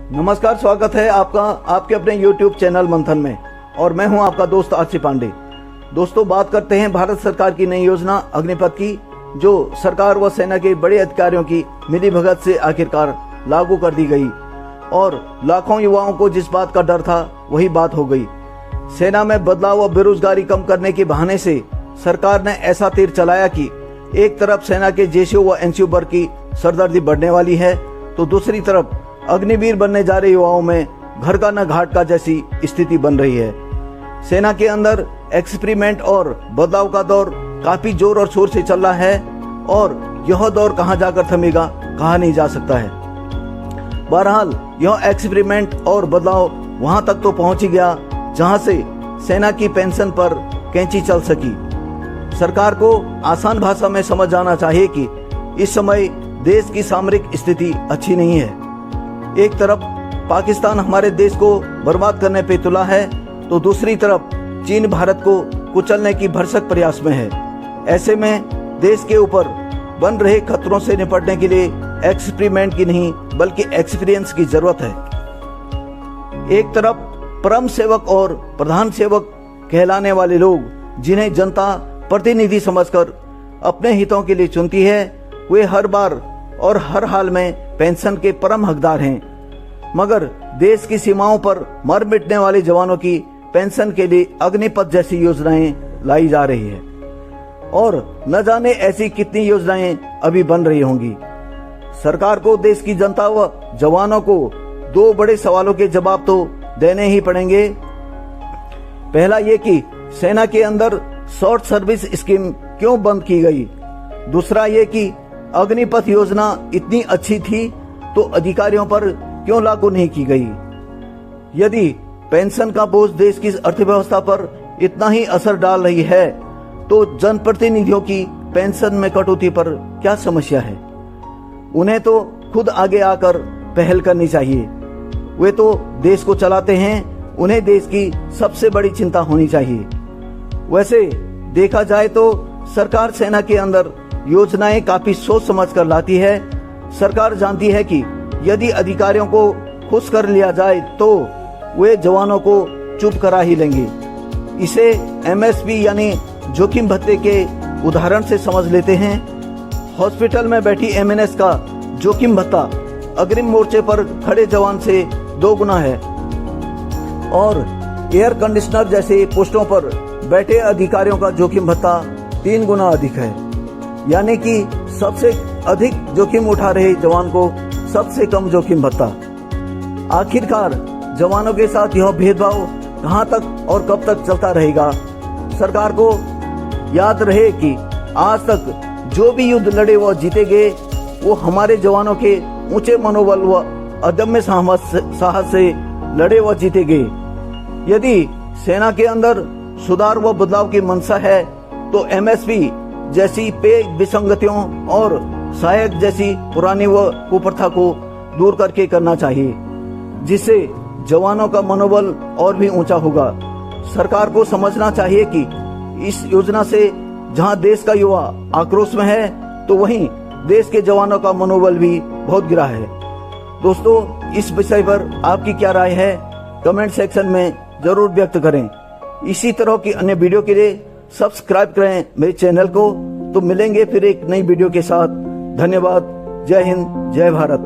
नमस्कार, स्वागत है आपका आपके अपने YouTube चैनल मंथन में और मैं हूं आपका दोस्त आरसी पांडे। दोस्तों, बात करते हैं भारत सरकार की नई योजना अग्निपथ की, जो सरकार व सेना के बड़े अधिकारियों की मिलीभगत से आखिरकार लागू कर दी गई और लाखों युवाओं को जिस बात का डर था वही बात हो गई। सेना में बदलाव व बेरोजगारी कम करने के बहाने से सरकार ने ऐसा तीर चलाया कि एक तरफ सेना के जेसीओ व एनसीओ वर्ग की सरदर्दी बढ़ने वाली है, तो दूसरी तरफ अग्निवीर बनने जा रहे युवाओं में घर का न घाट का जैसी स्थिति बन रही है। सेना के अंदर एक्सपेरिमेंट और बदलाव का दौर काफी जोर और शोर से चल रहा है और यह दौर कहां जाकर थमेगा कहा नहीं जा सकता है। बहरहाल यह एक्सपेरिमेंट और बदलाव वहां तक तो पहुंच ही गया जहां से सेना की पेंशन पर कैंची चल सकी। सरकार को आसान भाषा में समझ जाना चाहिए कि इस समय देश की सामरिक स्थिति अच्छी नहीं है। एक तरफ पाकिस्तान हमारे देश को बर्बाद करने पे तुला है, तो दूसरी तरफ चीन भारत को कुचलने की भरसक प्रयास में है। ऐसे में देश के ऊपर बन रहे खतरों से निपटने के लिए एक्सपेरिमेंट की नहीं बल्कि एक्सपीरियंस की जरूरत है। एक तरफ परम सेवक और प्रधान सेवक कहलाने वाले लोग, जिन्हें जनता प्रतिनिधि समझकर अपने हितों के लिए चुनती है, वे हर बार और हर हाल में पेंशन के परम हकदार हैं। मगर देश की सीमाओं पर मर मिटने वाले जवानों की पेंशन के लिए अग्निपथ जैसी योजनाएं लाई जा रही है और न जाने ऐसी कितनी योजनाएं अभी बन रही होंगी। सरकार को देश की जनता व जवानों को दो बड़े सवालों के जवाब तो देने ही पड़ेंगे। पहला ये कि सेना के अंदर शॉर्ट सर्विस स्कीम क्यों बंद की गई। दूसरा ये कि अग्निपथ योजना इतनी अच्छी थी तो अधिकारियों पर क्यों लागू नहीं की गई। यदि पेंशन का बोझ देश की अर्थव्यवस्था पर इतना ही असर डाल रही है, तो जनप्रतिनिधियों की पेंशन में कटौती पर क्या समस्या है। उन्हें तो खुद आगे आकर पहल करनी चाहिए। वे तो देश को चलाते हैं, उन्हें देश की सबसे बड़ी चिंता होनी चाहिए। वैसे देखा जाए तो सरकार सेना के अंदर योजनाएं काफी सोच समझ कर लाती है। सरकार जानती है कि यदि अधिकारियों को खुश कर लिया जाए तो वे जवानों को चुप करा ही लेंगे। इसे एमएसपी यानी जोखिम भत्ते के उदाहरण से समझ लेते हैं। हॉस्पिटल में बैठी एमएनएस का जोखिम भत्ता अग्रिम मोर्चे पर खड़े जवान से 2 गुना है और एयर कंडीशनर जैसे पोस्टों पर बैठे अधिकारियों का जोखिम भत्ता 3 गुना अधिक है। यानी कि सबसे अधिक जोखिम उठा रहे जवान को सबसे कम जोखिम भत्ता। आखिरकार जवानों के साथ यह भेदभाव कहां तक और कब तक चलता रहेगा। सरकार को याद रहे कि आज तक जो भी युद्ध लड़े व जीते गए, वो हमारे जवानों के ऊंचे मनोबल व अदम्य साहस से लड़े व जीते गए। यदि सेना के अंदर सुधार व बदलाव की मंशा है, तो एमएसपी जैसी पे विसंगतियों और सहायक जैसी पुरानी व कुप्रथा को दूर करके करना चाहिए, जिससे जवानों का मनोबल और भी ऊंचा होगा। सरकार को समझना चाहिए कि इस योजना से जहां देश का युवा आक्रोश में है, तो वहीं देश के जवानों का मनोबल भी बहुत गिरा है। दोस्तों, इस विषय पर आपकी क्या राय है, कमेंट सेक्शन में जरूर व्यक्त करें। इसी तरह की अन्य वीडियो के लिए सब्सक्राइब करें मेरे चैनल को। तो मिलेंगे फिर एक नई वीडियो के साथ। धन्यवाद। जय हिंद, जय भारत।